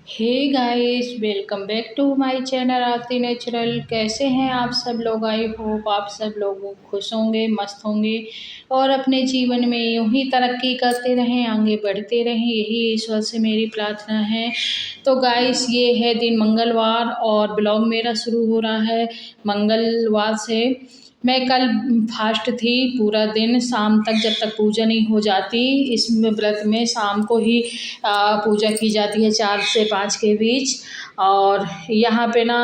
Hey guys, welcome back to my channel Aarti natural. कैसे हैं आप सब लोग? आई होप आप सब लोग खुश होंगे, मस्त होंगे और अपने जीवन में यूं ही तरक्की करते रहें, आगे बढ़ते रहें, यही ईश्वर से मेरी प्रार्थना है। तो गाइस, ये है दिन मंगलवार और ब्लॉग मेरा शुरू हो रहा है मंगलवार से। मैं कल फास्ट थी पूरा दिन, शाम तक जब तक पूजा नहीं हो जाती। इस व्रत में शाम को ही पूजा की जाती है 4 से 5 के बीच। और यहाँ पे ना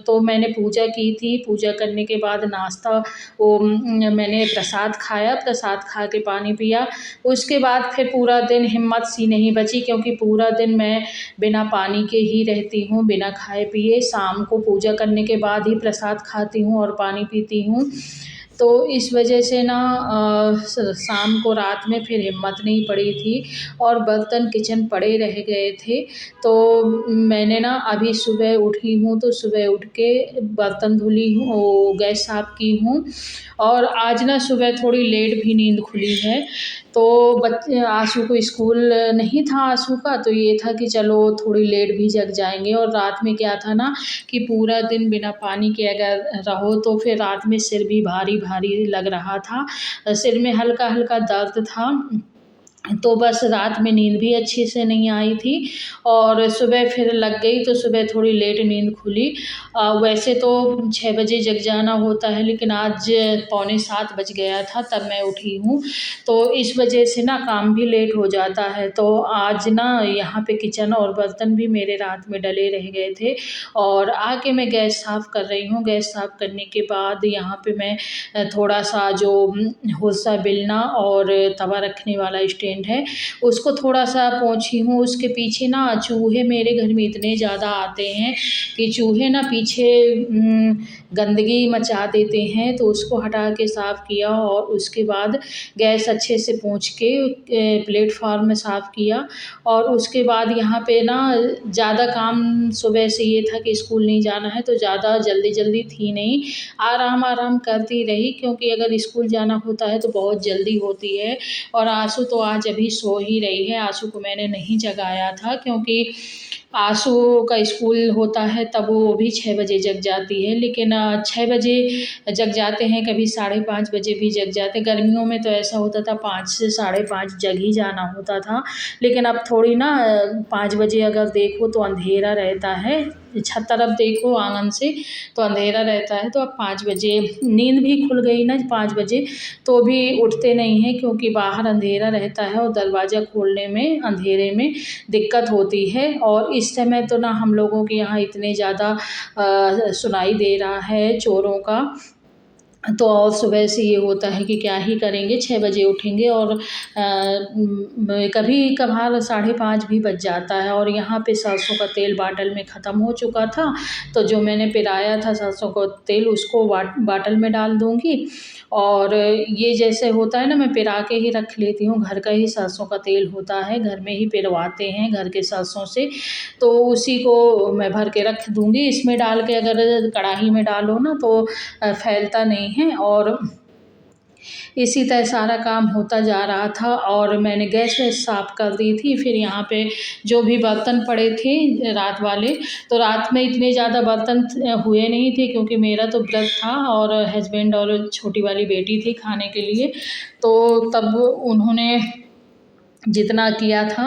तो मैंने पूजा की थी। पूजा करने के बाद नाश्ता वो मैंने प्रसाद खाया, प्रसाद खा के पानी पिया। उसके बाद फिर पूरा दिन हिम्मत सी नहीं बची, क्योंकि पूरा दिन मैं बिना पानी के ही रहती हूँ, बिना खाए पिए। शाम को पूजा करने के बाद ही प्रसाद खाती हूँ और पानी पीती हूँ। तो इस वजह से ना शाम को रात में फिर हिम्मत नहीं पड़ी थी और बर्तन किचन पड़े रह गए थे। तो मैंने ना अभी सुबह उठी हूँ, तो सुबह उठ के बर्तन धुली हूँ, वो गैस साफ़ की हूँ। और आज ना सुबह थोड़ी लेट भी नींद खुली है। तो बच्चे आशु को स्कूल नहीं था आशु का, तो ये था कि चलो थोड़ी लेट भी जग जाएंगे। और रात में क्या था ना कि पूरा दिन बिना पानी के अगर रहो तो फिर रात में सिर भी भारी भारी लग रहा था, सिर में हल्का हल्का दर्द था। तो बस रात में नींद भी अच्छे से नहीं आई थी और सुबह फिर लग गई, तो सुबह थोड़ी लेट नींद खुली। वैसे तो 6 बजे जग जाना होता है, लेकिन आज पौने 7 बज गया था तब मैं उठी हूँ। तो इस वजह से ना काम भी लेट हो जाता है। तो आज ना यहाँ पे किचन और बर्तन भी मेरे रात में डले रह गए थे और आके मैं गैस साफ़ कर रही हूँ। गैस साफ़ करने के बाद यहाँ पे मैं थोड़ा सा जो होसा बेलना और तवा रखने वाला स्टैंड है उसको थोड़ा सा पोंछी हूँ। उसके पीछे ना चूहे मेरे घर में इतने ज़्यादा आते हैं कि चूहे ना पीछे गंदगी मचा देते हैं, तो उसको हटा के साफ़ किया और उसके बाद गैस अच्छे से पोंछ के प्लेटफॉर्म में साफ़ किया। और उसके बाद यहाँ पे ना ज़्यादा काम सुबह से ये था कि स्कूल नहीं जाना है, तो ज़्यादा जल्दी जल्दी थी नहीं, आराम आराम करती रही, क्योंकि अगर स्कूल जाना होता है तो बहुत जल्दी होती है। और आशु तो आज अभी सो ही रही है। आशु को मैंने नहीं जगाया था, क्योंकि आशु का स्कूल होता है तब वो भी 6 बजे जग जाती है, लेकिन 6 बजे जग जाते हैं, कभी 5:30 बजे भी जग जाते। गर्मियों में तो ऐसा होता था 5 से 5:30 जग ही जाना होता था। लेकिन अब थोड़ी ना 5 बजे अगर देखो तो अंधेरा रहता है, छत तरफ देखो आंगन से तो अंधेरा रहता है। तो अब 5 बजे नींद भी खुल गई ना 5 बजे, तो भी उठते नहीं हैं, क्योंकि बाहर अंधेरा रहता है और दरवाज़ा खोलने में अंधेरे में दिक्कत होती है। और इस समय तो ना हम लोगों के यहाँ इतने ज़्यादा सुनाई दे रहा है चोरों का। तो और सुबह से ये होता है कि क्या ही करेंगे, 6 बजे उठेंगे और कभी कभार 5:30 भी बज जाता है। और यहाँ पे सरसों का तेल बाटल में ख़त्म हो चुका था, तो जो मैंने पिराया था सरसों का तेल उसको बाटल में डाल दूँगी। और ये जैसे होता है ना, मैं पिरा के ही रख लेती हूँ, घर का ही सरसों का तेल होता है, घर में ही पिरवाते हैं घर के सरसों से, तो उसी को मैं भर के रख दूँगी। इसमें डाल के अगर कढ़ाई में डालो ना तो फैलता नहीं है। और इसी तरह सारा काम होता जा रहा था और मैंने गैस वैस साफ़ कर दी थी। फिर यहाँ पे जो भी बर्तन पड़े थे रात वाले, तो रात में इतने ज़्यादा बर्तन हुए नहीं थे, क्योंकि मेरा तो व्रत था और हस्बैंड और छोटी वाली बेटी थी खाने के लिए, तो तब उन्होंने जितना किया था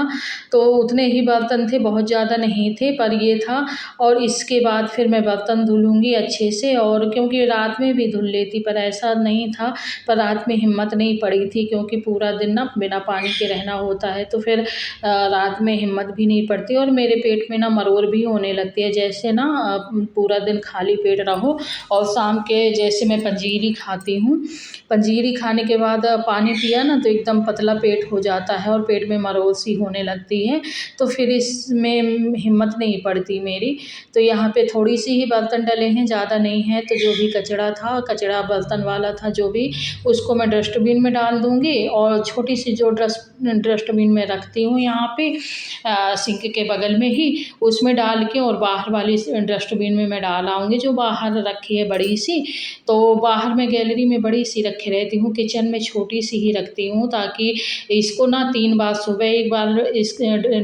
तो उतने ही बर्तन थे, बहुत ज़्यादा नहीं थे, पर ये था। और इसके बाद फिर मैं बर्तन धुलूँगी अच्छे से, और क्योंकि रात में भी धुल लेती पर ऐसा नहीं था, पर रात में हिम्मत नहीं पड़ी थी, क्योंकि पूरा दिन ना बिना पानी के रहना होता है, तो फिर रात में हिम्मत भी नहीं पड़ती और मेरे पेट में ना मरोड़ भी होने लगती है। जैसे ना पूरा दिन खाली पेट रहो और शाम के जैसे मैं पंजीरी खाती हूँ, पंजीरी खाने के बाद पानी पिया ना तो एकदम पतला पेट हो जाता है और पेट में मरोड़ सी होने लगती है, तो फिर इसमें हिम्मत नहीं पड़ती मेरी। तो यहाँ पे थोड़ी सी ही बर्तन डले हैं, ज़्यादा नहीं है, तो जो भी कचरा था, कचरा बर्तन वाला था जो भी, उसको मैं डस्टबिन में डाल दूँगी। और छोटी सी जो डस्टबिन में रखती हूँ यहाँ पे सिंक के बगल में ही, उसमें डाल के और बाहर वाली डस्टबिन में मैं डाल आऊँगी, जो बाहर रखी है बड़ी सी। तो बाहर में गैलरी में बड़ी सी रखे रहती हूँ, किचन में छोटी सी ही रखती हूँ, ताकि इसको ना 3 3 बार सुबह एक बार इस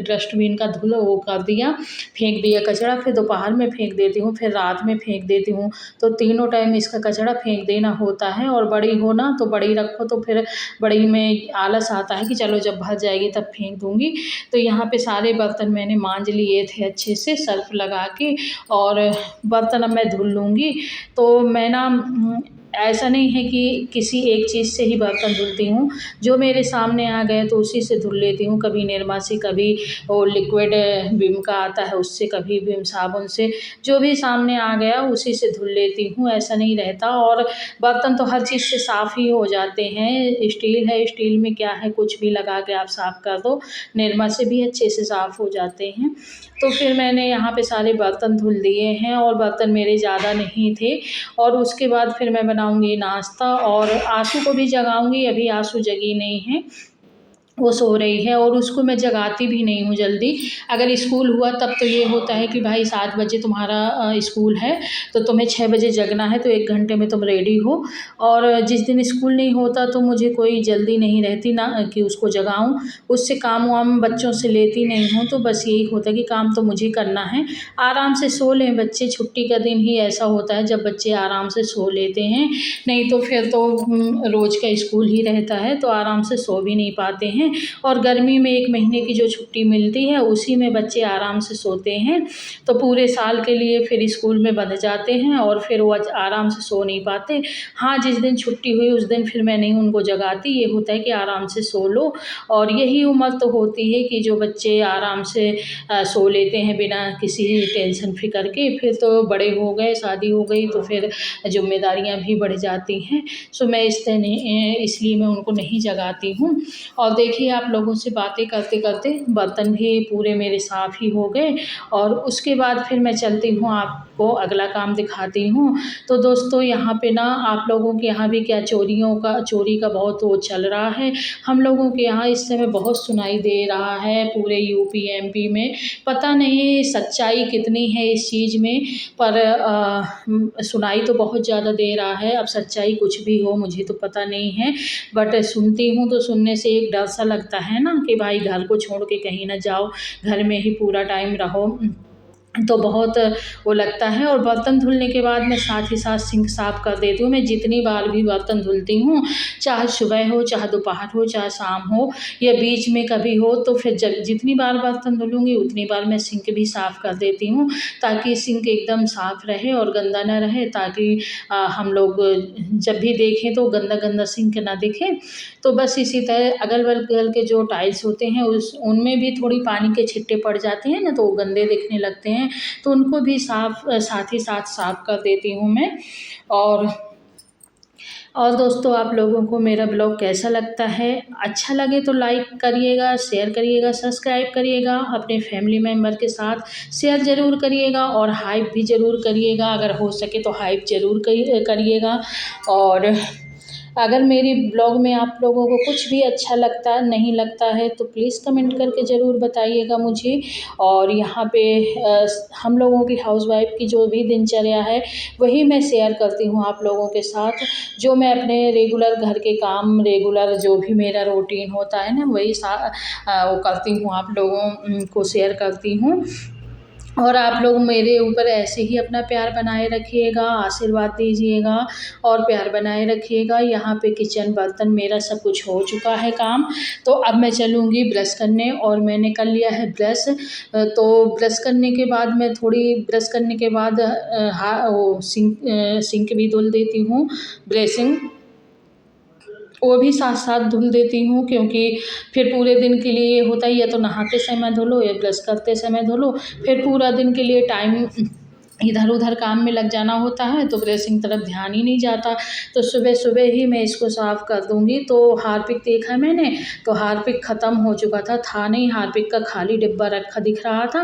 डस्टबिन का धुलो वो कर दिया, फेंक दिया कचरा, फिर दोपहर में फेंक देती हूँ, फिर रात में फेंक देती हूँ। तो तीनों टाइम इसका कचरा फेंक देना होता है। और बड़ी हो ना तो बड़ी रखो तो फिर बड़ी में आलस आता है कि चलो जब भर जाएगी तब फेंक दूँगी। तो यहाँ पे सारे बर्तन मैंने मांज लिए थे अच्छे से सर्फ़ लगा के, और बर्तन अब मैं धुल लूँगी। तो मैं ना ऐसा नहीं है कि किसी एक चीज़ से ही बर्तन धुलती हूँ, जो मेरे सामने आ गए तो उसी से धुल लेती हूँ। कभी निरमा से, कभी वो लिक्विड विम का आता है उससे, कभी विम साबुन से, जो भी सामने आ गया उसी से धुल लेती हूँ, ऐसा नहीं रहता। और बर्तन तो हर चीज़ से साफ़ ही हो जाते हैं। स्टील है, स्टील में क्या है, कुछ भी लगा के आप साफ़ कर दो, निरमा से भी अच्छे से साफ़ हो जाते हैं। तो फिर मैंने यहाँ पे सारे बर्तन धुल दिए हैं, और बर्तन मेरे ज़्यादा नहीं थे। और उसके बाद फिर मैं बनाऊँगी नाश्ता, और आशु को भी जगाऊँगी। अभी आशु जगी नहीं है, वो सो रही है, और उसको मैं जगाती भी नहीं हूँ जल्दी। अगर स्कूल हुआ तब तो ये होता है कि भाई 7 बजे तुम्हारा स्कूल है, तो तुम्हें 6 बजे जगना है, तो 1 घंटे में तुम रेडी हो। और जिस दिन स्कूल नहीं होता तो मुझे कोई जल्दी नहीं रहती ना कि उसको जगाऊँ। उससे काम वाम बच्चों से लेती नहीं हूँ, तो बस यही होता है कि काम तो मुझे करना है। आराम से सो लें बच्चे, छुट्टी का दिन ही ऐसा होता है जब बच्चे आराम से सो लेते हैं, नहीं तो फिर तो रोज़ का स्कूल ही रहता है, तो आराम से सो भी नहीं पाते हैं। और गर्मी में 1 महीने की जो छुट्टी मिलती है उसी में बच्चे आराम से सोते हैं, तो पूरे साल के लिए फिर स्कूल में बंध जाते हैं, और फिर वो आराम से सो नहीं पाते। हाँ, जिस दिन छुट्टी हुई उस दिन फिर मैं नहीं उनको जगाती, ये होता है कि आराम से सो लो। और यही उम्र तो होती है कि जो बच्चे आराम से सो लेते हैं बिना किसी टेंशन फ़िक्र के। फिर तो बड़े हो गए, शादी हो गई, तो फिर ज़िम्मेदारियाँ भी बढ़ जाती हैं। सो मैं इसलिए मैं उनको नहीं जगाती हूँ। और देखिए, आप लोगों से बातें करते-करते बर्तन भी पूरे मेरे साफ़ ही हो गए, और उसके बाद फिर मैं चलती हूँ, आपको अगला काम दिखाती हूँ। तो दोस्तों, यहाँ पे ना आप लोगों के यहाँ भी क्या चोरी का बहुत वो चल रहा है। हम लोगों के यहाँ इस समय बहुत सुनाई दे रहा है पूरे यूपी, एमपी में। पता नहीं सच्चाई कितनी है इस चीज़ में, पर सुनाई तो बहुत ज़्यादा दे रहा है। अब सच्चाई कुछ भी हो मुझे तो पता नहीं है, बट सुनती हूँ तो सुनने से एक डर सा लगता है ना कि भाई घर को छोड़ के कहीं ना जाओ, घर में ही पूरा टाइम रहो, तो बहुत वो लगता है। और बर्तन धुलने के बाद मैं साथ ही साथ सिंक साफ़ कर देती हूँ। मैं जितनी बार भी बर्तन धुलती हूँ, चाहे सुबह हो, चाहे दोपहर हो, चाहे शाम हो, या बीच में कभी हो, तो फिर जब जितनी बार बर्तन धुलूँगी उतनी बार मैं सिंक भी साफ़ कर देती हूँ, ताकि सिंक एकदम साफ़ रहे और गंदा ना रहे, ताकि हम लोग जब भी देखें तो गंदा सिंक ना दिखे। तो बस इसी तरह अगल-बगल के जो टाइल्स होते हैं उनमें भी थोड़ी पानी के छिट्टे पड़ जाते हैं ना, तो वो गंदे दिखने लगते हैं, तो उनको भी साथ ही साथ साफ़ कर देती हूँ मैं। और दोस्तों, आप लोगों को मेरा ब्लॉग कैसा लगता है? अच्छा लगे तो लाइक करिएगा, शेयर करिएगा, सब्सक्राइब करिएगा, अपने फैमिली मेम्बर के साथ शेयर ज़रूर करिएगा, और हाइप भी ज़रूर करिएगा। अगर हो सके तो हाइप ज़रूर करिएगा। और अगर मेरी ब्लॉग में आप लोगों को कुछ भी अच्छा लगता है, नहीं लगता है, तो प्लीज़ कमेंट करके ज़रूर बताइएगा मुझे। और यहाँ पे हम लोगों की हाउसवाइफ़ की जो भी दिनचर्या है वही मैं शेयर करती हूँ आप लोगों के साथ। जो मैं अपने रेगुलर घर के काम, रेगुलर जो भी मेरा रूटीन होता है ना, वही वो करती हूँ, आप लोगों को शेयर करती हूँ। और आप लोग मेरे ऊपर ऐसे ही अपना प्यार बनाए रखिएगा, आशीर्वाद दीजिएगा और प्यार बनाए रखिएगा। यहाँ पे किचन, बर्तन, मेरा सब कुछ हो चुका है काम। तो अब मैं चलूँगी ब्रश करने, और मैंने कर लिया है ब्रश। तो ब्रश करने के बाद मैं थोड़ी ब्रश करने के बाद सिंक भी धुल देती हूँ, ब्रशिंग वो भी साथ साथ धुल देती हूँ, क्योंकि फिर पूरे दिन के लिए ये होता है, या तो नहाते समय धो लो या ब्रश करते समय धो लो, फिर पूरा दिन के लिए टाइम इधर उधर काम में लग जाना होता है, तो ब्रशिंग तरफ ध्यान ही नहीं जाता। तो सुबह सुबह ही मैं इसको साफ़ कर दूँगी। तो हार्पिक देखा मैंने, तो हार्पिक ख़त्म हो चुका था नहीं, हार्पिक का खाली डिब्बा रखा दिख रहा था।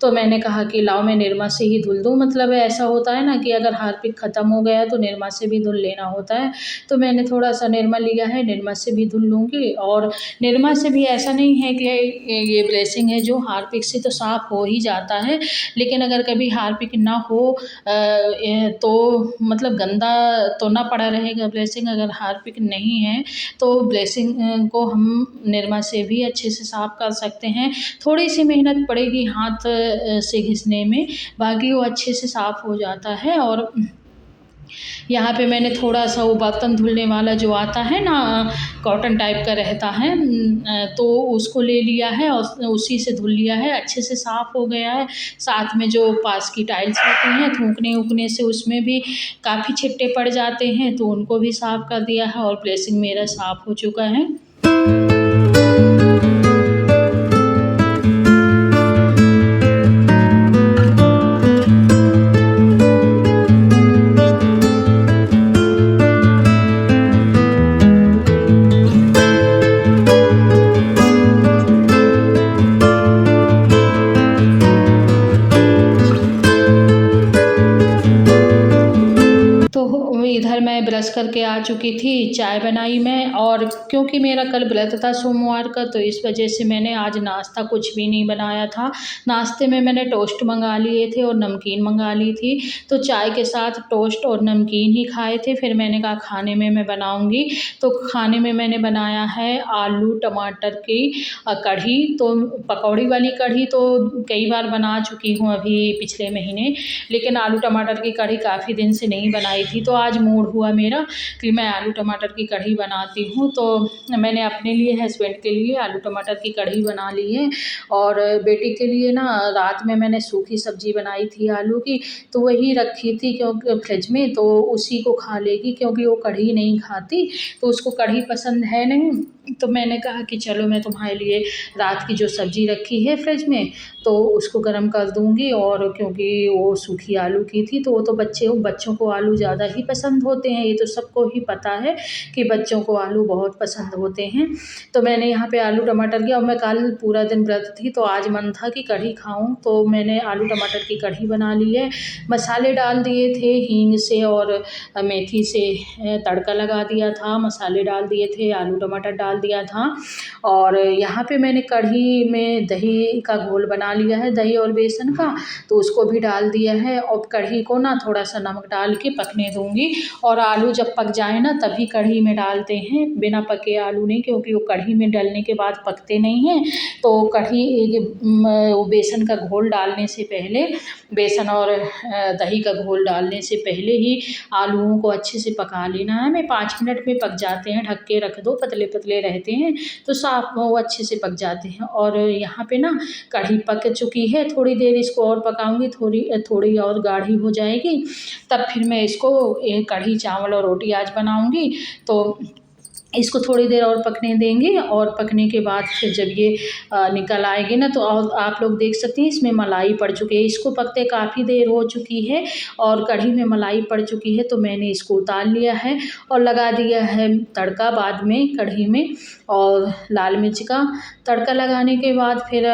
तो मैंने कहा कि लाओ मैं निरमा से ही धुल दूँ। मतलब ऐसा होता है ना कि अगर हार्पिक ख़त्म हो गया तो निरमा से भी धुल लेना होता है। तो मैंने थोड़ा सा निरमा लिया है, निरमा से भी धुल लूँगी। और निरमा से भी ऐसा नहीं है कि ये ब्रशिंग है जो हार्पिक से तो साफ़ हो ही जाता है, लेकिन अगर कभी हार्पिक ना हो तो मतलब गंदा तो ना पड़ा रहेगा ब्लेसिंग। अगर हार्पिक नहीं है तो ब्लेसिंग को हम निरमा से भी अच्छे से साफ़ कर सकते हैं। थोड़ी सी मेहनत पड़ेगी हाथ से घिसने में, बाकी वो अच्छे से साफ़ हो जाता है। और यहाँ पे मैंने थोड़ा-सा वो बर्तन धुलने वाला जो आता है ना, कॉटन टाइप का रहता है, तो उसको ले लिया है और उसी से धुल लिया है, अच्छे से साफ़ हो गया है। साथ में जो पास की टाइल्स होती हैं, थूकने-वूकने से उसमें भी काफ़ी छिट्टे पड़ जाते हैं, तो उनको भी साफ़ कर दिया है और ब्लेसिंग मेरा साफ़ हो चुका है। तो इधर मैं ब्रश करके आ चुकी थी, चाय बनाई मैं, और क्योंकि मेरा कल व्रत था सोमवार का, तो इस वजह से मैंने आज नाश्ता कुछ भी नहीं बनाया था। नाश्ते में मैंने टोस्ट मंगा लिए थे और नमकीन मंगा ली थी, तो चाय के साथ टोस्ट और नमकीन ही खाए थे। फिर मैंने कहा खाने में मैं बनाऊँगी, तो खाने में मैंने बनाया है आलू टमाटर की कढ़ी। तो पकौड़ी वाली कढ़ी तो कई बार बना चुकी हूँ अभी पिछले महीने, लेकिन आलू टमाटर की कढ़ी काफ़ी दिन से नहीं बनाई थी, तो आज मूड हुआ मेरा कि मैं आलू टमाटर की कढ़ी बनाती हूँ। तो मैंने अपने लिए, हस्बैंड के लिए आलू टमाटर की कढ़ी बना ली है। और बेटी के लिए ना रात में मैंने सूखी सब्ज़ी बनाई थी आलू की, तो वही रखी थी क्योंकि फ्रिज में, तो उसी को खा लेगी क्योंकि वो कढ़ी नहीं खाती, तो उसको कढ़ी पसंद है नहीं। तो मैंने कहा कि चलो मैं तुम्हारे लिए रात की जो सब्ज़ी रखी है फ्रिज में, तो उसको गर्म कर दूँगी। और क्योंकि वो सूखी आलू की थी, तो वो तो बच्चों को आलू ज़्यादा ही पसंद होते हैं, ये तो सबको ही पता है कि बच्चों को आलू बहुत पसंद होते हैं। तो मैंने यहाँ पे आलू टमाटर की, और मैं कल पूरा दिन व्रत थी, तो आज मन था कि कढ़ी खाऊँ, तो मैंने आलू टमाटर की कढ़ी बना ली है। मसाले डाल दिए थे हींग से और मेथी से, तड़का लगा दिया था, मसाले डाल दिए थे, आलू टमाटर डाल दिया था। और यहाँ पे मैंने कढ़ी में दही का घोल बना लिया है, दही और बेसन का, तो उसको भी डाल दिया है। और कढ़ी को ना थोड़ा-सा नमक डाल के पकने दूँगी, और आलू जब पक जाए ना तभी कढ़ी में डालते हैं, बिना पके आलू नहीं, क्योंकि वो कढ़ी में डलने के बाद पकते नहीं हैं। तो कढ़ी वो बेसन का घोल डालने से पहले, बेसन और दही का घोल डालने से पहले ही आलूओं को अच्छे से पका लेना है। मैं 5 मिनट में पक जाते हैं, ढक के रख दो, पतले-पतले रहते हैं, तो साफ वो अच्छे से पक जाते हैं। और यहाँ पे ना कढ़ी पक चुकी है, थोड़ी देर इसको और पकाऊँगी, थोड़ी और गाढ़ी हो जाएगी, तब फिर मैं इसको कढ़ी चावल और रोटी आज बनाऊँगी। तो इसको थोड़ी देर और पकने देंगे, और पकने के बाद फिर जब ये निकल आएगी ना, तो और आप लोग देख सकते हैं इसमें मलाई पड़ चुकी है। इसको पकते काफ़ी देर हो चुकी है और कढ़ी में मलाई पड़ चुकी है, तो मैंने इसको उतार लिया है और लगा दिया है तड़का बाद में कढ़ी में। और लाल मिर्च का तड़का लगाने के बाद फिर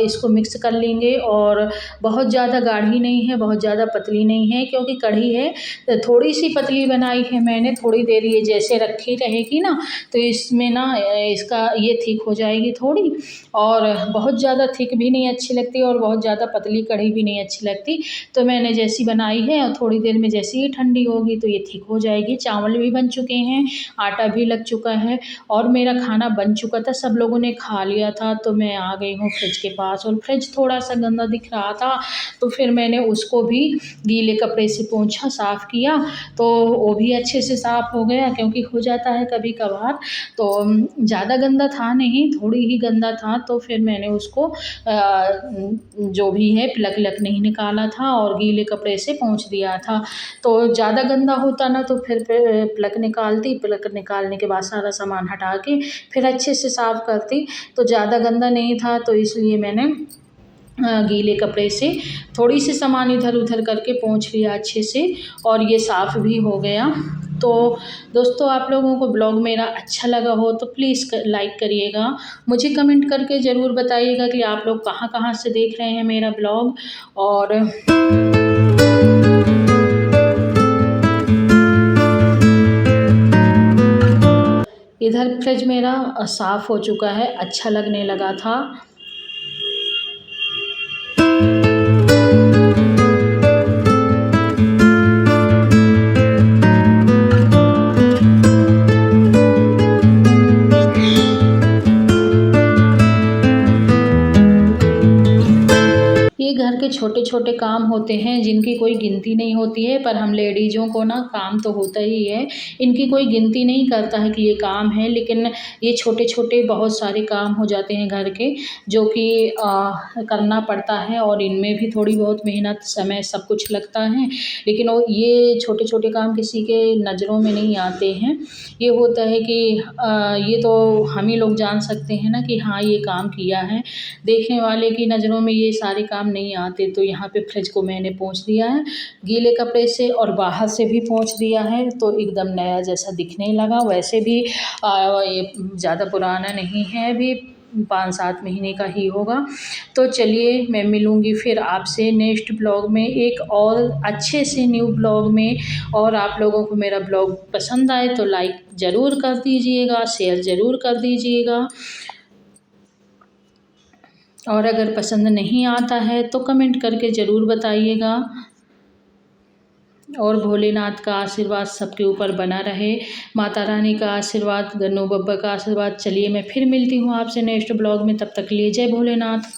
इसको मिक्स कर लेंगे। और बहुत ज़्यादा गाढ़ी नहीं है, बहुत ज़्यादा पतली नहीं है, क्योंकि कढ़ी है थोड़ी सी पतली बनाई है मैंने। थोड़ी देर ये जैसे रखी रहेगी ना, तो इसमें ना इसका ये थिक हो जाएगी थोड़ी, और बहुत ज़्यादा थिक भी नहीं अच्छी लगती और बहुत ज़्यादा पतली कढ़ी भी नहीं अच्छी लगती। तो मैंने जैसी बनाई है, और थोड़ी देर में जैसे ही ठंडी होगी तो ये थिक हो जाएगी। चावल भी बन चुके हैं, आटा भी लग चुका है, और मेरा खाना बन चुका था, सब लोगों ने खा लिया था। तो मैं आ गई हूँ फ्रिज के पास, और फ्रिज थोड़ा सा गंदा दिख रहा था, तो फिर मैंने उसको भी गीले कपड़े से पोंछा, साफ़ किया, तो वो भी अच्छे से साफ़ हो गया, क्योंकि हो जाता है कभी कभार। तो ज़्यादा गंदा था नहीं, थोड़ी ही गंदा था, तो फिर मैंने उसको जो भी है प्लग नहीं निकाला था और गीले कपड़े से पोंछ दिया था। तो ज़्यादा गंदा होता ना, तो फिर प्लग निकालती, प्लग निकालने के बाद सारा सामान हटा के फिर अच्छे से साफ़ करती। तो ज़्यादा गंदा नहीं था, तो इसलिए मैंने गीले कपड़े से थोड़ी सी सामान इधर-उधर करके पोंछ लिया अच्छे से, और ये साफ़ भी हो गया। तो दोस्तों, आप लोगों को ब्लॉग मेरा अच्छा लगा हो तो प्लीज़ लाइक करिएगा। मुझे कमेंट करके ज़रूर बताइएगा कि आप लोग कहाँ-कहाँ से देख रहे हैं मेरा ब्लॉग। और इधर फ्रिज मेरा साफ़ हो चुका है, अच्छा लगने लगा था। ये घर के छोटे-छोटे काम होते हैं जिनकी कोई गिनती नहीं होती है, पर हम लेडीज़ों को ना काम तो होता ही है। इनकी कोई गिनती नहीं करता है कि ये काम है, लेकिन ये छोटे-छोटे बहुत सारे काम हो जाते हैं घर के, जो कि करना पड़ता है और इनमें भी थोड़ी बहुत मेहनत, समय सब कुछ लगता है। लेकिन वो ये छोटे-छोटे काम किसी के नज़रों में नहीं आते हैं। ये होता है कि ये तो हम ही लोग जान सकते हैं ना कि हाँ, ये काम किया है। देखने वाले की नज़रों में ये सारे काम नहीं आते। तो यहाँ पे फ्रिज को मैंने पोंछ दिया है गीले कपड़े से और बाहर से भी पोंछ दिया है, तो एकदम नया जैसा दिखने लगा। वैसे भी ये ज़्यादा पुराना नहीं है, अभी 5-7 महीने का ही होगा। तो चलिए मैं मिलूँगी फिर आपसे नेक्स्ट ब्लॉग में एक और अच्छे से न्यू ब्लॉग में। और आप लोगों को मेरा ब्लॉग पसंद आए तो लाइक ज़रूर कर दीजिएगा, शेयर ज़रूर कर दीजिएगा। और अगर पसंद नहीं आता है तो कमेंट करके ज़रूर बताइएगा। और भोलेनाथ का आशीर्वाद सबके ऊपर बना रहे, माता रानी का आशीर्वाद, गन्नू बब्बा का आशीर्वाद। चलिए मैं फिर मिलती हूँ आपसे नेक्स्ट ब्लॉग में, तब तक के लिए जय भोलेनाथ।